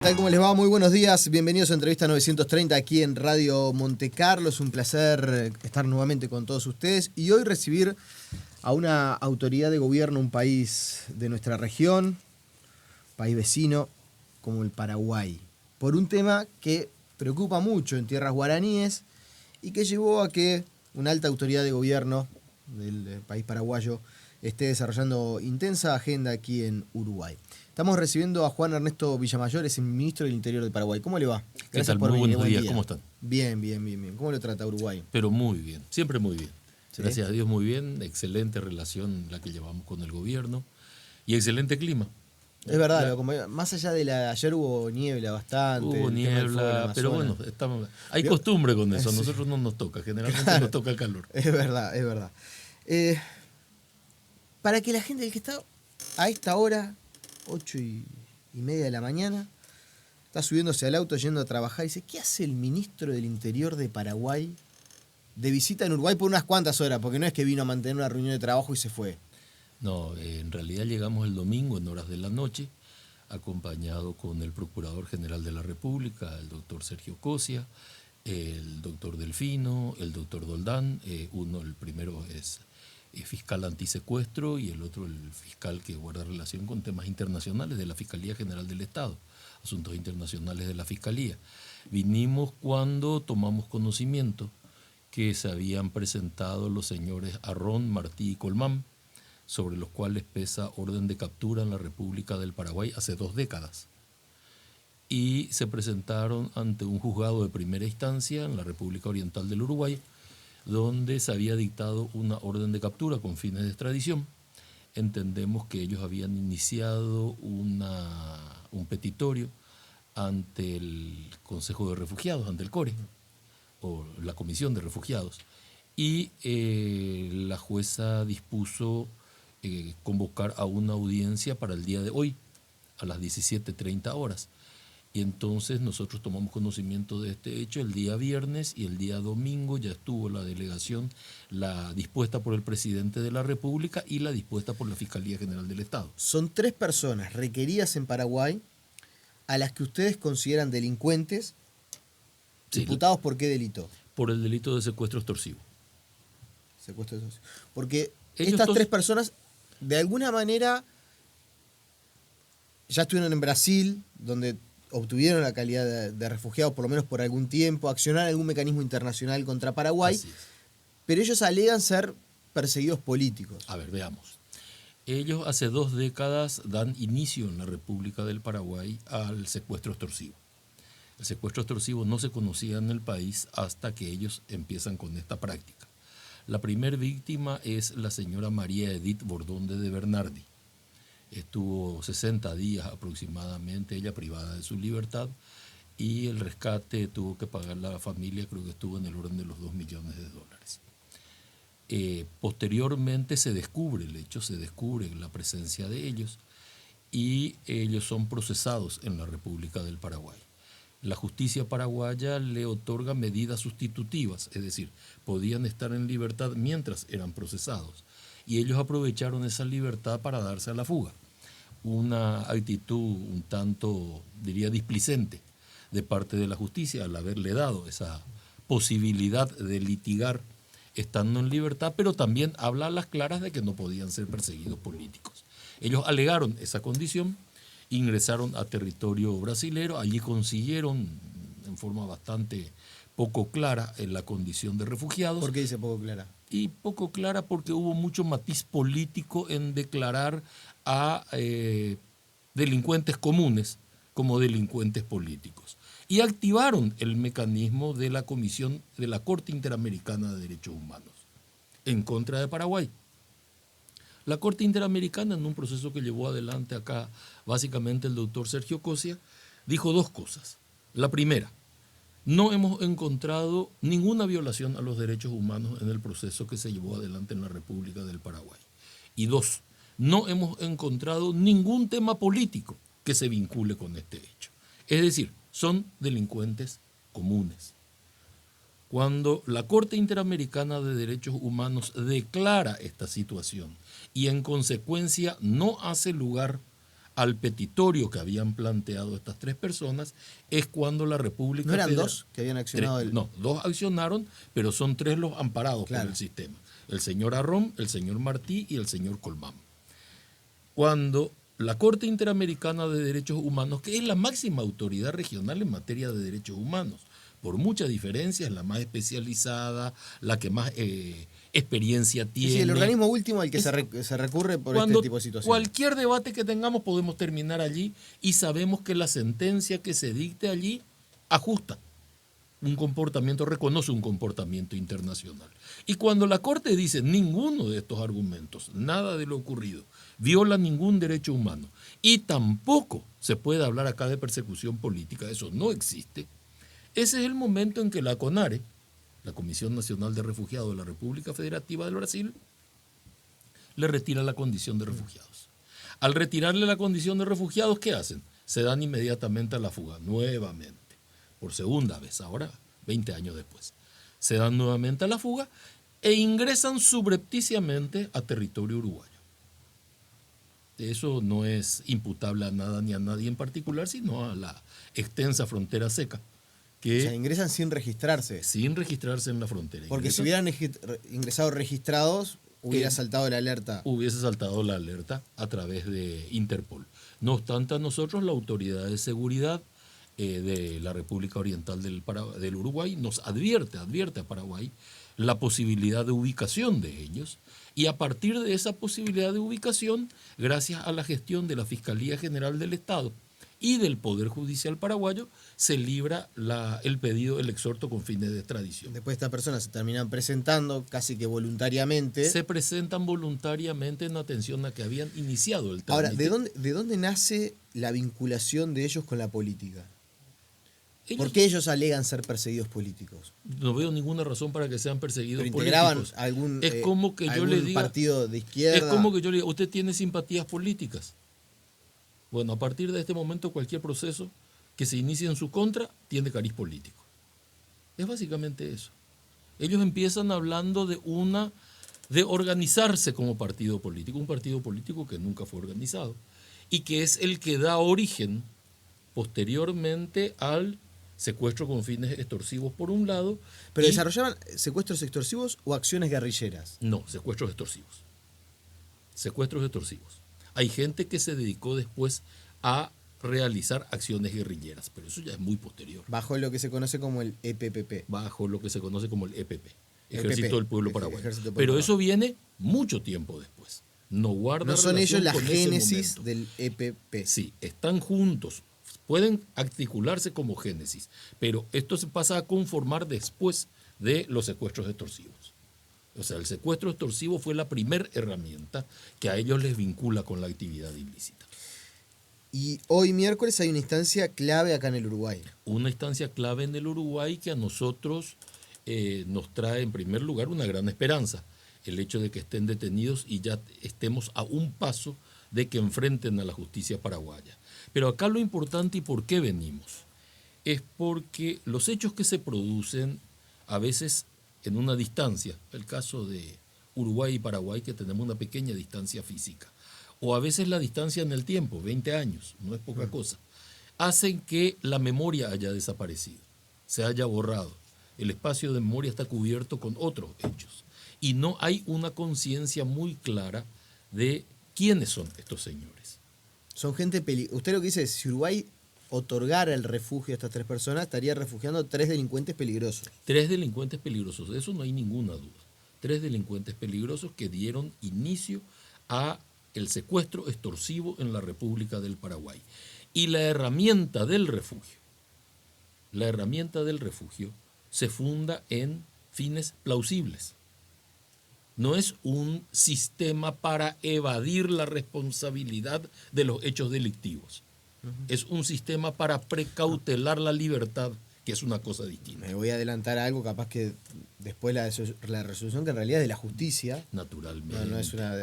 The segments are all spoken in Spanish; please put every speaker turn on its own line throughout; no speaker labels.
Tal como les va, muy buenos días, bienvenidos a Entrevista 930 aquí en Radio Monte Carlo. Es un placer estar nuevamente con todos ustedes y hoy recibir a una autoridad de gobierno, un país de nuestra región, país vecino como el Paraguay, por un tema que preocupa mucho en tierras guaraníes y que llevó a que una alta autoridad de gobierno del país paraguayo esté desarrollando intensa agenda aquí en Uruguay. Estamos recibiendo a Juan Ernesto Villamayor, es el ministro del Interior del Paraguay. ¿Cómo le va?
¿Qué tal? Muy buenos días, ¿cómo están?
Bien. ¿Cómo lo trata Uruguay?
Pero muy bien, siempre muy bien.
¿Sí?
Gracias a Dios muy bien, excelente relación la que llevamos con el gobierno y excelente clima.
Es verdad, más allá de ayer hubo niebla bastante.
Hubo niebla, pero bueno, hay costumbre con eso, a nosotros no nos toca, generalmente claro, nos toca el calor.
Es verdad. Para que la gente que está a esta hora, 8:30 de la mañana, está subiéndose al auto yendo a trabajar y dice, ¿qué hace el ministro del Interior de Paraguay de visita en Uruguay por unas cuantas horas? Porque no es que vino a mantener una reunión de trabajo y se fue.
No, en realidad llegamos el domingo en horas de la noche, acompañado con el Procurador General de la República, el doctor Sergio Cosia, el doctor Delfino, el doctor Doldán, el primero es fiscal antisecuestro y el otro el fiscal que guarda relación con temas internacionales de la Fiscalía General del Estado, asuntos internacionales de la Fiscalía. Vinimos cuando tomamos conocimiento que se habían presentado los señores Arrón, Martí y Colmán, sobre los cuales pesa orden de captura en la República del Paraguay hace 2 décadas. Y se presentaron ante un juzgado de primera instancia en la República Oriental del Uruguay, donde se había dictado una orden de captura con fines de extradición. Entendemos que ellos habían iniciado un petitorio ante el Consejo de Refugiados, ante el CORE, o la Comisión de Refugiados, y la jueza dispuso convocar a una audiencia para el día de hoy, a las 17:30 horas. Y entonces nosotros tomamos conocimiento de este hecho el día viernes y el día domingo ya estuvo la delegación, la dispuesta por el presidente de la República y la dispuesta por la Fiscalía General del Estado.
Son 3 personas requeridas en Paraguay a las que ustedes consideran delincuentes. Sí. ¿Imputados por qué delito?
Por el delito de secuestro extorsivo.
Secuestro extorsivo. Porque estas 3 personas, de alguna manera, ya estuvieron en Brasil, donde obtuvieron la calidad de refugiados por lo menos por algún tiempo, accionaron algún mecanismo internacional contra Paraguay, pero ellos alegan ser perseguidos políticos.
A ver, veamos. Ellos hace 2 décadas dan inicio en la República del Paraguay al secuestro extorsivo. El secuestro extorsivo no se conocía en el país hasta que ellos empiezan con esta práctica. La primer víctima es la señora María Edith Bordonde de Bernardi. Estuvo 60 días aproximadamente ella privada de su libertad y el rescate tuvo que pagar la familia, creo que estuvo en el orden de los $2 millones. Posteriormente se descubre el hecho, se descubre la presencia de ellos y ellos son procesados en la República del Paraguay. La justicia paraguaya le otorga medidas sustitutivas, es decir, podían estar en libertad mientras eran procesados. Y ellos aprovecharon esa libertad para darse a la fuga. Una actitud un tanto, diría, displicente de parte de la justicia al haberle dado esa posibilidad de litigar estando en libertad, pero también habla a las claras de que no podían ser perseguidos políticos. Ellos alegaron esa condición, ingresaron a territorio brasilero, allí consiguieron en forma bastante poco clara en la condición de refugiados.
¿Por qué dice poco clara?
Y poco clara porque hubo mucho matiz político en declarar a delincuentes comunes como delincuentes políticos. Y activaron el mecanismo de la Comisión de la Corte Interamericana de Derechos Humanos en contra de Paraguay. La Corte Interamericana, en un proceso que llevó adelante acá básicamente el doctor Sergio Cosia, dijo 2 cosas. La primera, no hemos encontrado ninguna violación a los derechos humanos en el proceso que se llevó adelante en la República del Paraguay. Y 2, no hemos encontrado ningún tema político que se vincule con este hecho. Es decir, son delincuentes comunes. Cuando la Corte Interamericana de Derechos Humanos declara esta situación y en consecuencia no hace lugar al petitorio que habían planteado estas tres personas, es cuando la República
¿No eran
Federal,
dos que habían accionado?
No, dos accionaron, pero son tres los amparados
Claro.
por el sistema. El señor Arrón, el señor Martí y el señor Colmán. Cuando la Corte Interamericana de Derechos Humanos, que es la máxima autoridad regional en materia de derechos humanos, por muchas diferencias, la más especializada, la que más experiencia tiene.
Sí, el organismo último al que se recurre por este tipo de situaciones.
Cualquier debate que tengamos podemos terminar allí y sabemos que la sentencia que se dicte allí ajusta un comportamiento, reconoce un comportamiento internacional. Y cuando la Corte dice ninguno de estos argumentos, nada de lo ocurrido, viola ningún derecho humano y tampoco se puede hablar acá de persecución política, eso no existe, ese es el momento en que la CONARE, la Comisión Nacional de Refugiados de la República Federativa del Brasil, le retira la condición de refugiados. Al retirarle la condición de refugiados, ¿qué hacen? Se dan inmediatamente a la fuga, nuevamente. Por segunda vez, ahora 20 años después. Se dan nuevamente a la fuga e ingresan subrepticiamente a territorio uruguayo. Eso no es imputable a nada ni a nadie en particular, sino a la extensa frontera seca. Que
o sea, ingresan sin registrarse.
Sin registrarse en la frontera.
Porque si hubieran ingresado registrados, hubiera saltado la alerta.
Hubiese saltado la alerta a través de Interpol. No obstante, a nosotros la Autoridad de Seguridad de la República Oriental del Uruguay nos advierte a Paraguay la posibilidad de ubicación de ellos, y a partir de esa posibilidad de ubicación, gracias a la gestión de la Fiscalía General del Estado y del Poder Judicial paraguayo, se libra el pedido, el exhorto con fines de extradición.
Después estas personas se terminan presentando casi que voluntariamente.
Se presentan voluntariamente en atención a que habían iniciado el trámite.
Ahora, ¿de dónde nace la vinculación de ellos con la política? ¿Por
Ellos,
qué ellos alegan ser perseguidos políticos?
No veo ninguna razón para que sean perseguidos
¿Pero integraban
políticos.
algún,
Es como que yo
algún
le diga,
partido de izquierda?
Es como que yo le diga, ¿usted tiene simpatías políticas? Bueno, a partir de este momento cualquier proceso que se inicie en su contra tiene cariz político. Es básicamente eso. Ellos empiezan hablando de organizarse como partido político, un partido político que nunca fue organizado y que es el que da origen posteriormente al secuestro con fines extorsivos por un lado.
¿Pero desarrollaban secuestros extorsivos o acciones guerrilleras?
No, secuestros extorsivos. Secuestros extorsivos. Hay gente que se dedicó después a realizar acciones guerrilleras, pero eso ya es muy posterior.
Bajo lo que se conoce como el EPPP.
Bajo lo que se conoce como el EPP, Ejército del Pueblo Paraguayo.
Pero
eso viene mucho tiempo después. No guarda
¿No son ellos la
con
génesis del EPP?
Sí, están juntos. Pueden articularse como génesis, pero esto se pasa a conformar después de los secuestros extorsivos. O sea, el secuestro extorsivo fue la primera herramienta que a ellos les vincula con la actividad ilícita.
Y hoy miércoles hay una instancia clave acá en el Uruguay.
Una instancia clave en el Uruguay que a nosotros nos trae en primer lugar una gran esperanza. El hecho de que estén detenidos y ya estemos a un paso de que enfrenten a la justicia paraguaya. Pero acá lo importante y por qué venimos es porque los hechos que se producen a veces en una distancia, el caso de Uruguay y Paraguay que tenemos una pequeña distancia física, o a veces la distancia en el tiempo, 20 años, no es poca cosa, hacen que la memoria haya desaparecido, se haya borrado. El espacio de memoria está cubierto con otros hechos y no hay una conciencia muy clara de quiénes son estos señores.
Son gente peligrosa. Usted lo que dice es, si Uruguay otorgara el refugio a estas tres personas, estaría refugiando a 3 delincuentes peligrosos.
3 delincuentes peligrosos, de eso no hay ninguna duda. 3 delincuentes peligrosos que dieron inicio a el secuestro extorsivo en la República del Paraguay. Y la herramienta del refugio se funda en fines plausibles. No es un sistema para evadir la responsabilidad de los hechos delictivos. Es un sistema para precautelar la libertad, que es una cosa distinta.
Me voy a adelantar a algo, capaz que después la resolución, que en realidad es de la justicia.
Naturalmente.
No es una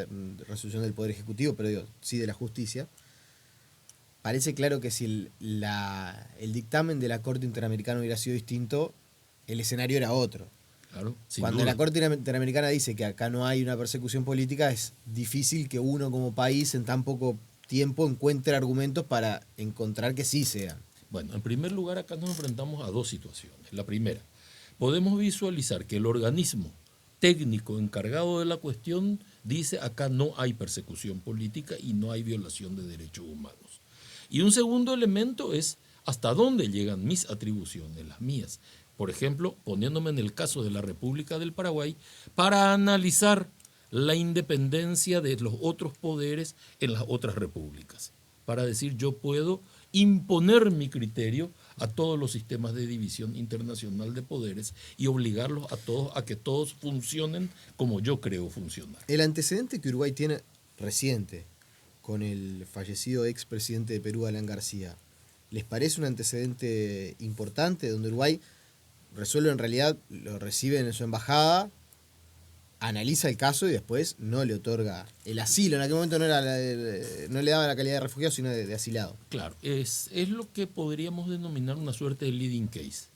resolución del Poder Ejecutivo, pero digo, sí de la justicia. Parece claro que si el dictamen de la Corte Interamericana hubiera sido distinto, el escenario era otro.
Claro,
Cuando la Corte Interamericana dice que acá no hay una persecución política, es difícil que uno como país en tan poco tiempo encuentre argumentos para encontrar que sí sean.
Bueno, en primer lugar, acá nos enfrentamos a dos situaciones. La primera, podemos visualizar que el organismo técnico encargado de la cuestión dice acá no hay persecución política y no hay violación de derechos humanos. Y un segundo elemento es hasta dónde llegan mis atribuciones, las mías. Por ejemplo, poniéndome en el caso de la República del Paraguay, para analizar la independencia de los otros poderes en las otras repúblicas. Para decir, yo puedo imponer mi criterio a todos los sistemas de división internacional de poderes y obligarlos a todos a que todos funcionen como yo creo funcionar.
El antecedente que Uruguay tiene reciente con el fallecido expresidente de Perú, Alan García, ¿les parece un antecedente importante donde Uruguay resuelve en realidad, lo recibe en su embajada, analiza el caso y después no le otorga el asilo? En aquel momento no le daba la calidad de refugiado, sino de asilado.
Claro, es lo que podríamos denominar una suerte de leading case.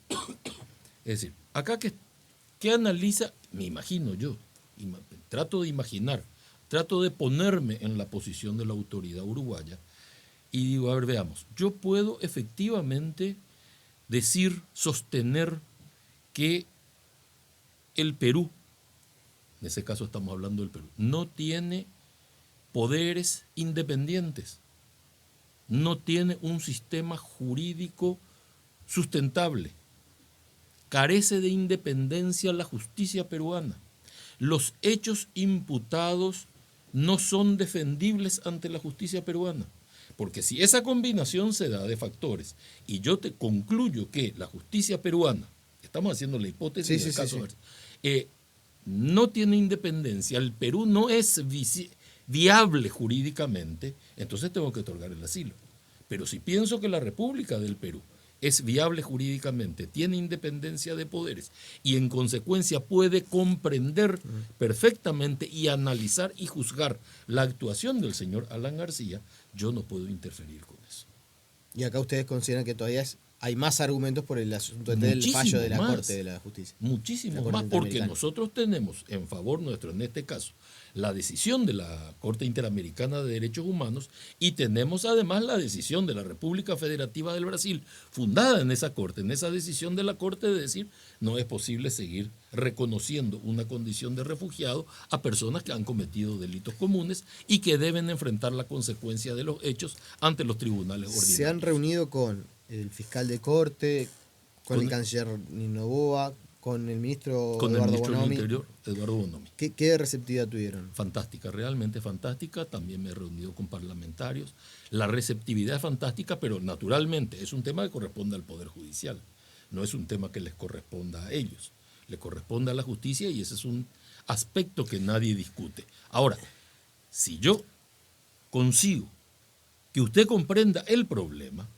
Es decir, acá que analiza, me imagino yo, trato de imaginar, trato de ponerme en la posición de la autoridad uruguaya y digo, a ver, veamos, yo puedo efectivamente decir, sostener que el Perú, en ese caso estamos hablando del Perú, no tiene poderes independientes, no tiene un sistema jurídico sustentable, carece de independencia la justicia peruana, los hechos imputados no son defendibles ante la justicia peruana, porque si esa combinación se da de factores y yo te concluyo que la justicia peruana, estamos haciendo la hipótesis del caso, no tiene independencia, el Perú no es viable jurídicamente, entonces tengo que otorgar el asilo. Pero si pienso que la República del Perú es viable jurídicamente, tiene independencia de poderes y en consecuencia puede comprender perfectamente y analizar y juzgar la actuación del señor Alan García, yo no puedo interferir con eso.
Y acá ustedes consideran que todavía hay más argumentos por el asunto del fallo de la Corte de la Justicia.
Muchísimo más, porque nosotros tenemos en favor nuestro, en este caso, la decisión de la Corte Interamericana de Derechos Humanos y tenemos además la decisión de la República Federativa del Brasil, fundada en esa Corte, en esa decisión de la Corte de decir no es posible seguir reconociendo una condición de refugiado a personas que han cometido delitos comunes y que deben enfrentar la consecuencia de los hechos ante los tribunales ordinarios.
Se han reunido con el fiscal de Corte, con el canciller Nino Boa, con el ministro
del Interior, Eduardo Bonomi.
¿Qué receptividad tuvieron?
Fantástica, realmente fantástica. También me he reunido con parlamentarios. La receptividad es fantástica, pero naturalmente es un tema que corresponde al Poder Judicial. No es un tema que les corresponda a ellos. Le corresponde a la justicia y ese es un aspecto que nadie discute. Ahora, si yo consigo que usted comprenda el problema,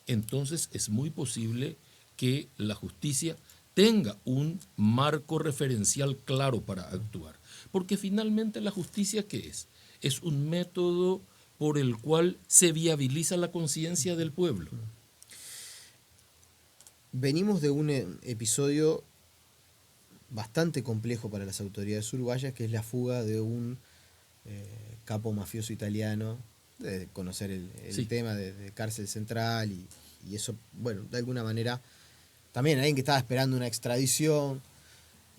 entonces es muy posible que la justicia tenga un marco referencial claro para actuar. Porque finalmente la justicia, ¿qué es? Es un método por el cual se viabiliza la conciencia del pueblo.
Venimos de un episodio bastante complejo para las autoridades uruguayas, que es la fuga de un capo mafioso italiano, de conocer el tema de cárcel central y eso, bueno, de alguna manera... También alguien que estaba esperando una extradición.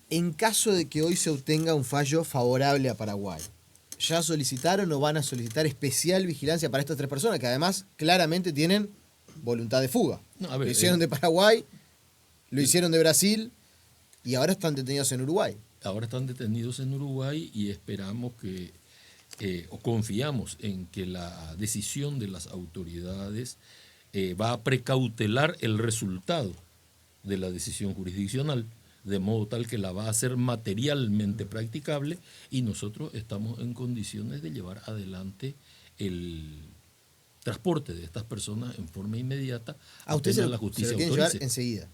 En caso de que hoy se obtenga un fallo favorable a Paraguay, ¿ya solicitaron o van a solicitar especial vigilancia para estas tres personas que además claramente tienen voluntad de fuga? Lo hicieron de Paraguay, lo hicieron de Brasil y ahora están detenidos en Uruguay.
Ahora están detenidos en Uruguay y esperamos o confiamos en que la decisión de las autoridades va a precautelar el resultado de la decisión jurisdiccional, de modo tal que la va a hacer materialmente practicable y nosotros estamos en condiciones de llevar adelante el transporte de estas personas en forma inmediata
apenas la justicia autorice. Enseguida.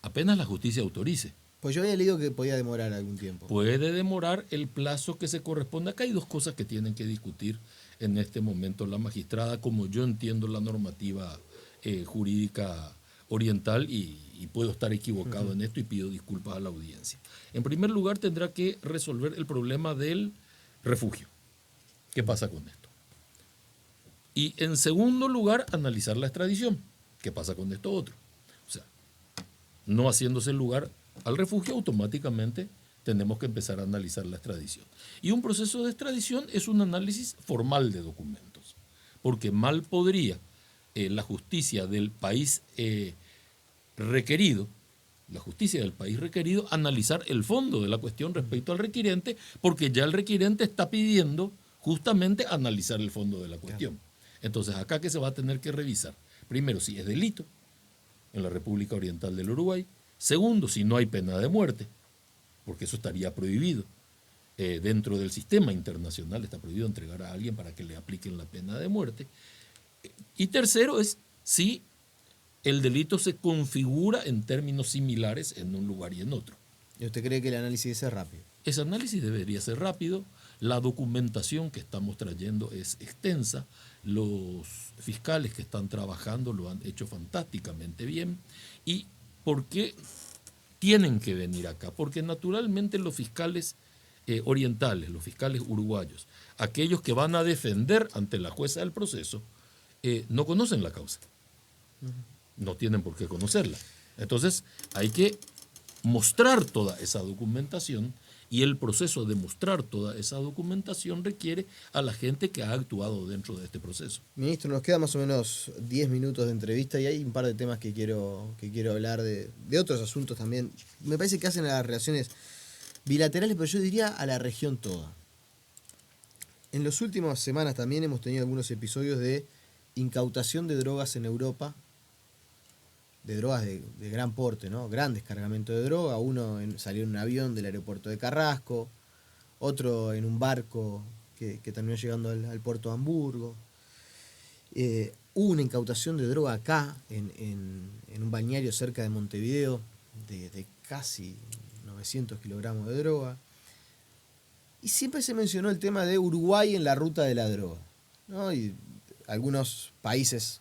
Apenas la justicia autorice.
Pues yo había leído que podía demorar algún tiempo.
Puede demorar el plazo que se corresponde. Acá hay dos cosas que tienen que discutir en este momento la magistrada, como yo entiendo la normativa jurídica oriental y puedo estar equivocado en esto y pido disculpas a la audiencia. En primer lugar, tendrá que resolver el problema del refugio. ¿Qué pasa con esto? Y en segundo lugar, analizar la extradición. ¿Qué pasa con esto otro? O sea, no haciéndose lugar al refugio, automáticamente tenemos que empezar a analizar la extradición. Y un proceso de extradición es un análisis formal de documentos, porque mal podría la justicia del país requerido, analizar el fondo de la cuestión respecto al requirente, porque ya el requirente está pidiendo justamente analizar el fondo de la cuestión. Entonces, acá que se va a tener que revisar, primero, si es delito en la República Oriental del Uruguay; segundo, si no hay pena de muerte, porque eso estaría prohibido. Dentro del sistema internacional está prohibido entregar a alguien para que le apliquen la pena de muerte. Y tercero es si el delito se configura en términos similares en un lugar y en otro.
¿Y usted cree que el análisis es rápido?
Ese análisis debería ser rápido. La documentación que estamos trayendo es extensa. Los fiscales que están trabajando lo han hecho fantásticamente bien. ¿Y por qué tienen que venir acá? Porque naturalmente los fiscales orientales, los fiscales uruguayos, aquellos que van a defender ante la jueza del proceso, no conocen la causa. No tienen por qué conocerla. Entonces hay que mostrar toda esa documentación, y el proceso de mostrar toda esa documentación requiere a la gente que ha actuado dentro de este proceso.
Ministro, nos queda más o menos 10 minutos de entrevista y hay un par de temas que quiero hablar de otros asuntos también. Me parece que hacen a las relaciones bilaterales, pero yo diría a la región toda. En las últimas semanas también hemos tenido algunos episodios de incautación de drogas en Europa, de drogas de gran porte, ¿no? Gran descargamento de droga. Uno salió en un avión del aeropuerto de Carrasco, otro en un barco que terminó llegando al puerto de Hamburgo. Hubo una incautación de droga acá, en un balneario cerca de Montevideo, de casi 900 kilogramos de droga. Y siempre se mencionó el tema de Uruguay en la ruta de la droga, ¿no? Y algunos países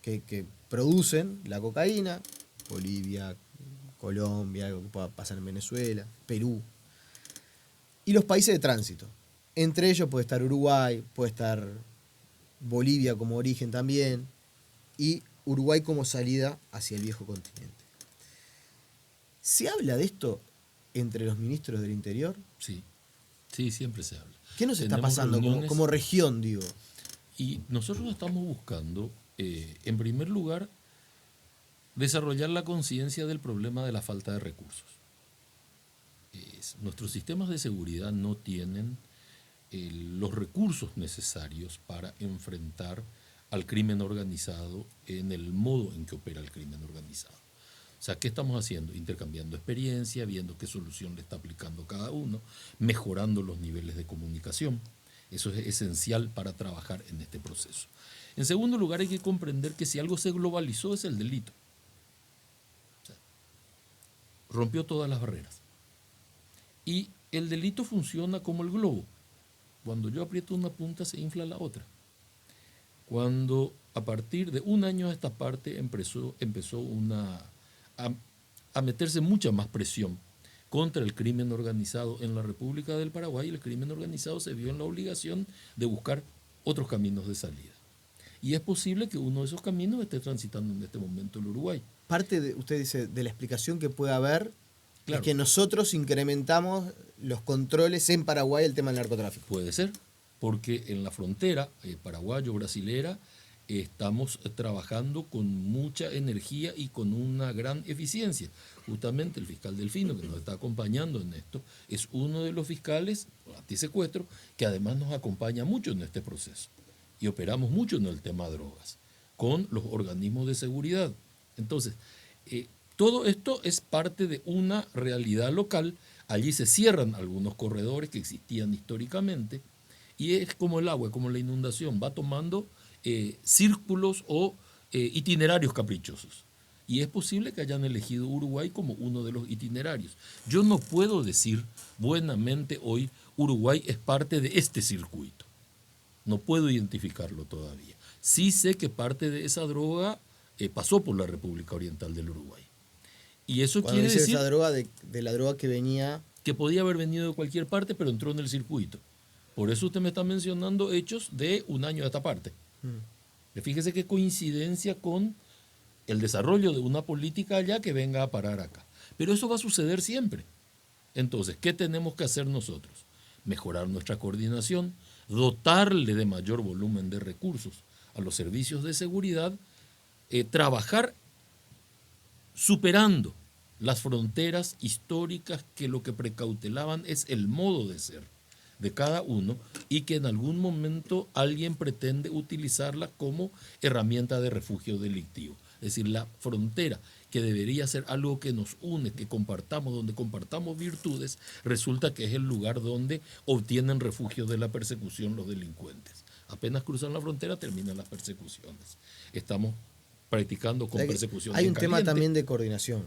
que producen la cocaína, Bolivia, Colombia, algo que pueda pasar en Venezuela, Perú, y los países de tránsito. Entre ellos puede estar Uruguay, puede estar Bolivia como origen también, y Uruguay como salida hacia el viejo continente. ¿Se habla de esto entre los ministros del Interior?
Sí, sí, siempre se habla.
¿Qué nos está pasando como región, digo?
Y nosotros estamos buscando, en primer lugar, desarrollar la conciencia del problema de la falta de recursos. Nuestros sistemas de seguridad no tienen los recursos necesarios para enfrentar al crimen organizado en el modo en que opera el crimen organizado. O sea, ¿qué estamos haciendo? Intercambiando experiencia, viendo qué solución le está aplicando cada uno, mejorando los niveles de comunicación. Eso es esencial para trabajar en este proceso. En segundo lugar, hay que comprender que si algo se globalizó es el delito. O sea, rompió todas las barreras. Y el delito funciona como el globo. Cuando yo aprieto una punta se infla la otra. Cuando a partir de un año a esta parte empezó a meterse mucha más presión contra el crimen organizado en la República del Paraguay, el crimen organizado se vio en la obligación de buscar otros caminos de salida. Y es posible que uno de esos caminos esté transitando en este momento el Uruguay.
Parte de, usted dice, de la explicación que puede haber,
claro,
es que nosotros incrementamos los controles en Paraguay el tema del narcotráfico.
Puede ser, porque en la frontera paraguayo-brasilera estamos trabajando con mucha energía y con una gran eficiencia. Justamente el fiscal Delfino, que nos está acompañando en esto, es uno de los fiscales antisecuestro que además nos acompaña mucho en este proceso. Y operamos mucho en el tema de drogas, con los organismos de seguridad. Entonces, todo esto es parte de una realidad local. Allí se cierran algunos corredores que existían históricamente, y es como el agua, como la inundación, va tomando círculos o itinerarios caprichosos. Y es posible que hayan elegido Uruguay como uno de los itinerarios. Yo no puedo decir buenamente hoy Uruguay es parte de este circuito. No puedo identificarlo todavía. Sí sé que parte de esa droga pasó por la República Oriental del Uruguay. Y eso
Cuando
quiere decir
esa droga de la droga que venía...
que podía haber venido de cualquier parte, pero entró en el circuito. Por eso usted me está mencionando hechos de un año a esta parte. Fíjese qué coincidencia con el desarrollo de una política allá que venga a parar acá. Pero eso va a suceder siempre. Entonces, ¿qué tenemos que hacer nosotros? Mejorar nuestra coordinación, dotarle de mayor volumen de recursos a los servicios de seguridad, trabajar superando las fronteras históricas que lo que precautelaban es el modo de ser de cada uno y que en algún momento alguien pretende utilizarla como herramienta de refugio delictivo. Es decir, la frontera, que debería ser algo que nos une, que compartamos, donde compartamos virtudes, resulta que es el lugar donde obtienen refugio de la persecución los delincuentes. Apenas cruzan la frontera, terminan las persecuciones. Estamos practicando con persecución.
Hay un tema también de coordinación.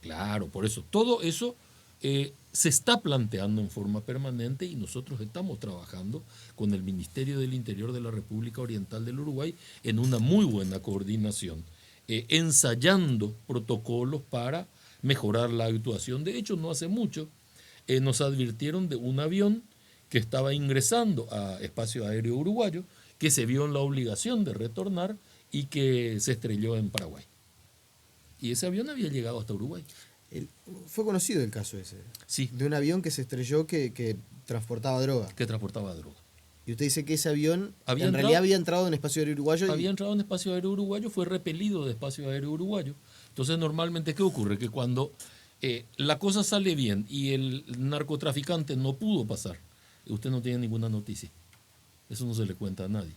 Claro, por eso, todo eso se está planteando en forma permanente y nosotros estamos trabajando con el Ministerio del Interior de la República Oriental del Uruguay en una muy buena coordinación, ensayando protocolos para mejorar la actuación. De hecho, no hace mucho nos advirtieron de un avión que estaba ingresando a Espacio Aéreo Uruguayo, que se vio en la obligación de retornar y que se estrelló en Paraguay. Y ese avión había llegado hasta Uruguay.
Fue conocido el caso ese.
Sí.
De un avión que se estrelló que transportaba droga.
Que transportaba droga.
Y usted dice que ese avión realidad había entrado en Espacio Aéreo Uruguayo.
Había entrado en Espacio Aéreo Uruguayo, fue repelido de Espacio Aéreo Uruguayo. Entonces, normalmente, ¿qué ocurre? Que cuando la cosa sale bien y el narcotraficante no pudo pasar, usted no tiene ninguna noticia. Eso no se le cuenta a nadie.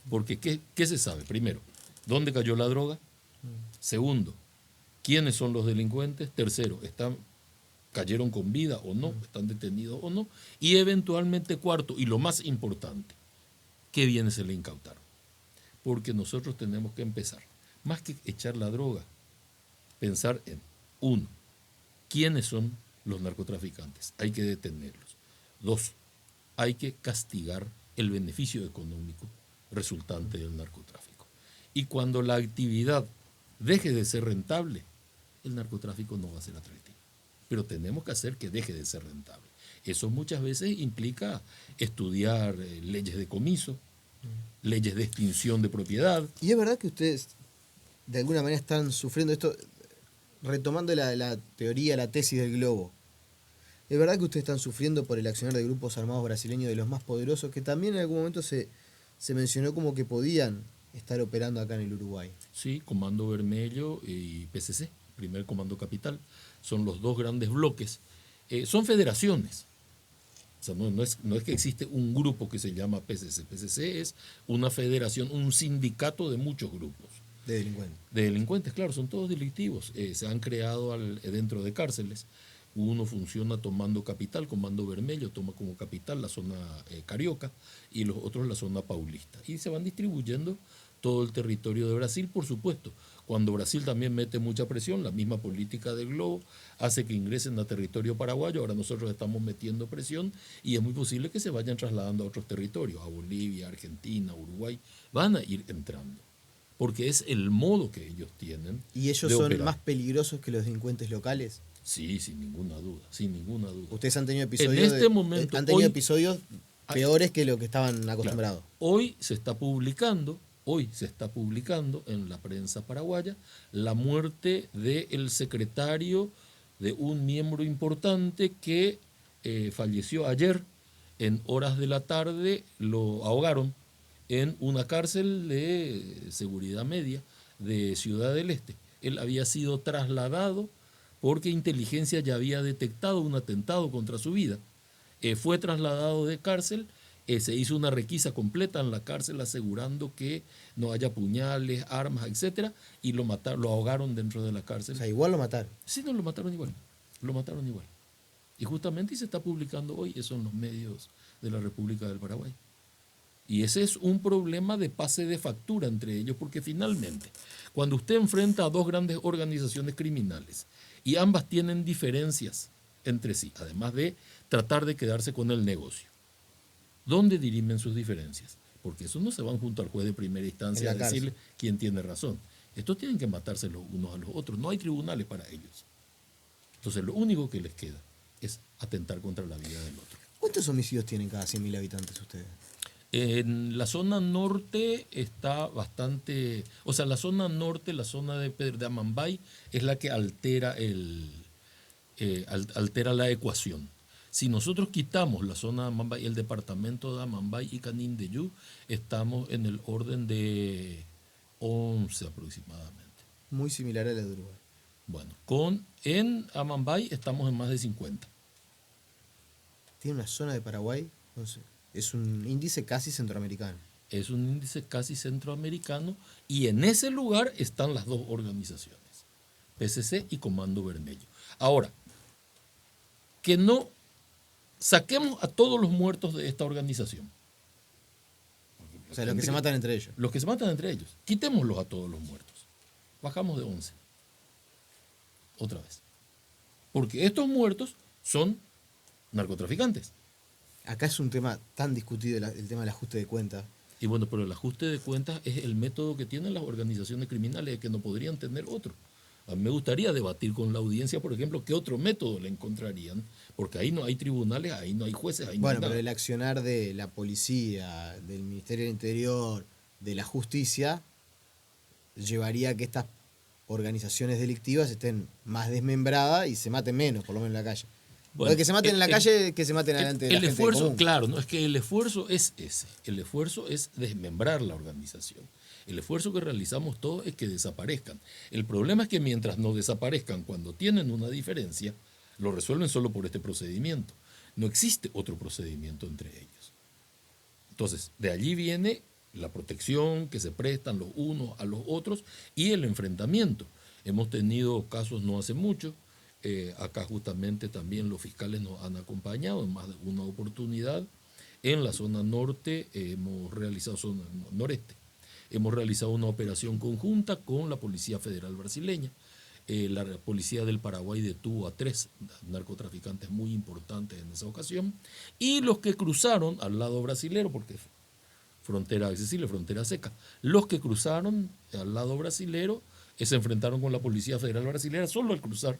Porque, ¿qué se sabe? Primero, ¿dónde cayó la droga? Segundo, ¿quiénes son los delincuentes? Tercero, ¿cayeron con vida o no? ¿Están detenidos o no? Y eventualmente, cuarto, y lo más importante, ¿qué bienes se le incautaron? Porque nosotros tenemos que empezar, más que echar la droga, pensar en, uno, ¿quiénes son los narcotraficantes? Hay que detenerlos. Dos, hay que castigar el beneficio económico resultante del narcotráfico. Y cuando la actividad deje de ser rentable, el narcotráfico no va a ser atractivo. Pero tenemos que hacer que deje de ser rentable. Eso muchas veces implica estudiar leyes de comiso, leyes de extinción de propiedad.
Y es verdad que ustedes de alguna manera están sufriendo esto, retomando la teoría, la tesis del globo. Es verdad que ustedes están sufriendo por el accionar de grupos armados brasileños de los más poderosos, que también en algún momento se mencionó como que podían estar operando acá en el Uruguay.
Sí, Comando Vermelho y PCC, Primer Comando Capital, son los dos grandes bloques. Son federaciones. O sea, no es que existe un grupo que se llama PCC. PCC es una federación, un sindicato de muchos grupos.
De delincuentes.
De delincuentes, claro, son todos delictivos. Se han creado dentro de cárceles. Uno funciona tomando capital, Comando Vermelho toma como capital la zona carioca y los otros la zona paulista. Y se van distribuyendo todo el territorio de Brasil, por supuesto. Cuando Brasil también mete mucha presión, la misma política del globo hace que ingresen a territorio paraguayo. Ahora nosotros estamos metiendo presión y es muy posible que se vayan trasladando a otros territorios, a Bolivia, Argentina, Uruguay. Van a ir entrando, porque es el modo que ellos tienen.
¿Y ellos son más peligrosos que los delincuentes locales?
Sí, sin ninguna duda, sin ninguna duda.
Ustedes han tenido episodios,
en este momento,
episodios peores que lo que estaban acostumbrados.
Claro, hoy se está publicando en la prensa paraguaya la muerte del secretario de un miembro importante que falleció ayer. En horas de la tarde lo ahogaron en una cárcel de seguridad media de Ciudad del Este. Él había sido trasladado porque inteligencia ya había detectado un atentado contra su vida. Fue trasladado de cárcel, se hizo una requisa completa en la cárcel asegurando que no haya puñales, armas, etcétera, y lo ahogaron dentro de la cárcel.
O sea, igual lo mataron.
Sí, no, lo mataron igual. Y justamente se está publicando hoy eso en los medios de la República del Paraguay. Y ese es un problema de pase de factura entre ellos, porque finalmente, cuando usted enfrenta a dos grandes organizaciones criminales y ambas tienen diferencias entre sí, además de tratar de quedarse con el negocio, ¿dónde dirimen sus diferencias? Porque esos no se van junto al juez de primera instancia a decirle quién tiene razón. Estos tienen que matarse los unos a los otros. No hay tribunales para ellos. Entonces, lo único que les queda es atentar contra la vida del otro.
¿Cuántos homicidios tienen cada 100.000 habitantes ustedes?
En la zona norte está bastante, o sea, la zona norte, la zona de Amambay, es la que altera altera la ecuación. Si nosotros quitamos la zona de Amambay, el departamento de Amambay y Canindeyú, estamos en el orden de 11 aproximadamente.
Muy similar a la de Uruguay.
Bueno, en Amambay estamos en más de 50.
¿Tiene una zona de Paraguay? No sé. Es un índice casi centroamericano.
Es un índice casi centroamericano y en ese lugar están las dos organizaciones, PCC y Comando Bermello. Ahora, que no saquemos a todos los muertos de esta organización.
O sea, los que se matan entre ellos.
Los que se matan entre ellos. Quitémoslos a todos los muertos. Bajamos de 11. Otra vez. Porque estos muertos son narcotraficantes.
Acá es un tema tan discutido el tema del ajuste de cuentas.
Y bueno, pero el ajuste de cuentas es el método que tienen las organizaciones criminales, que no podrían tener otro. A mí me gustaría debatir con la audiencia, por ejemplo, qué otro método le encontrarían, porque ahí no hay tribunales, ahí no hay jueces, ahí no hay nada.
Pero el accionar de la policía, del Ministerio del Interior, de la justicia, llevaría a que estas organizaciones delictivas estén más desmembradas y se maten menos, por lo menos en la calle.
Bueno,
que se maten en la calle, que se maten delante de la gente
esfuerzo,
común.
claro, no es que el esfuerzo es ese. El esfuerzo es desmembrar la organización. El esfuerzo que realizamos todos es que desaparezcan. El problema es que mientras no desaparezcan, cuando tienen una diferencia, lo resuelven solo por este procedimiento. No existe otro procedimiento entre ellos. Entonces, de allí viene la protección que se prestan los unos a los otros y el enfrentamiento. Hemos tenido casos no hace mucho. Acá justamente también los fiscales nos han acompañado en más de una oportunidad. En la zona norte hemos realizado, zona noreste, hemos realizado una operación conjunta con la Policía Federal Brasileña. La Policía del Paraguay detuvo a 3 narcotraficantes muy importantes en esa ocasión. Y los que cruzaron al lado brasilero, porque frontera accesible, frontera seca, los que cruzaron al lado brasilero se enfrentaron con la Policía Federal Brasileña solo al cruzar.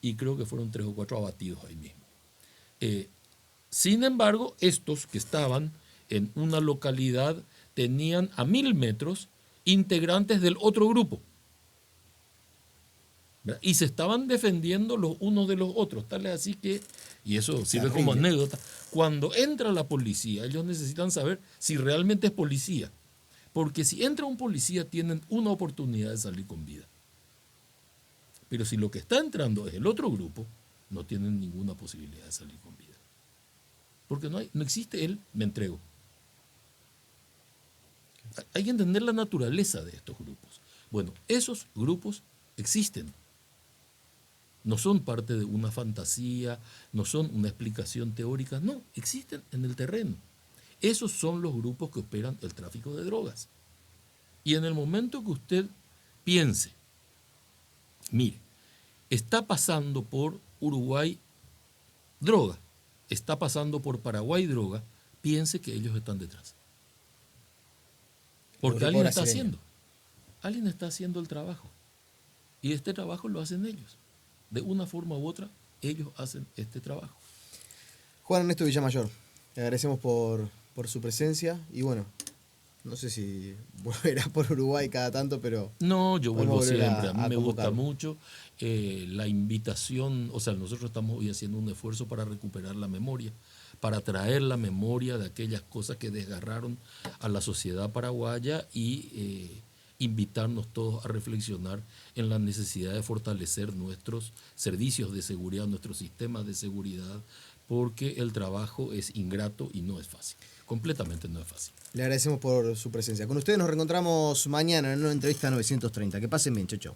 Y creo que fueron 3 o 4 abatidos ahí mismo. Sin embargo, estos que estaban en una localidad tenían a 1000 metros integrantes del otro grupo. ¿Verdad? Y se estaban defendiendo los unos de los otros, tal es así que, y eso sirve como anécdota, cuando entra la policía, ellos necesitan saber si realmente es policía. Porque si entra un policía, tienen una oportunidad de salir con vida. Pero si lo que está entrando es el otro grupo, no tienen ninguna posibilidad de salir con vida. Porque no existe el me entrego. Hay que entender la naturaleza de estos grupos. Bueno, esos grupos existen. No son parte de una fantasía, no son una explicación teórica, no, existen en el terreno. Esos son los grupos que operan el tráfico de drogas. Y en el momento que usted piense, mire, está pasando por Uruguay droga, está pasando por Paraguay droga, piense que ellos están detrás. Porque alguien está haciendo el trabajo. Y este trabajo lo hacen ellos. De una forma u otra, ellos hacen este trabajo.
Juan Ernesto Villamayor, le agradecemos por su presencia y bueno, no sé si volverá por Uruguay cada tanto, pero...
No, yo vuelvo siempre. A mí me gusta
convocarlo.
mucho la invitación. O sea, nosotros estamos hoy haciendo un esfuerzo para recuperar la memoria, para traer la memoria de aquellas cosas que desgarraron a la sociedad paraguaya y invitarnos todos a reflexionar en la necesidad de fortalecer nuestros servicios de seguridad, nuestros sistemas de seguridad, porque el trabajo es ingrato y no es fácil. Completamente no es fácil.
Le agradecemos por su presencia. Con ustedes nos reencontramos mañana en una entrevista 930. Que pasen bien, chau, chau.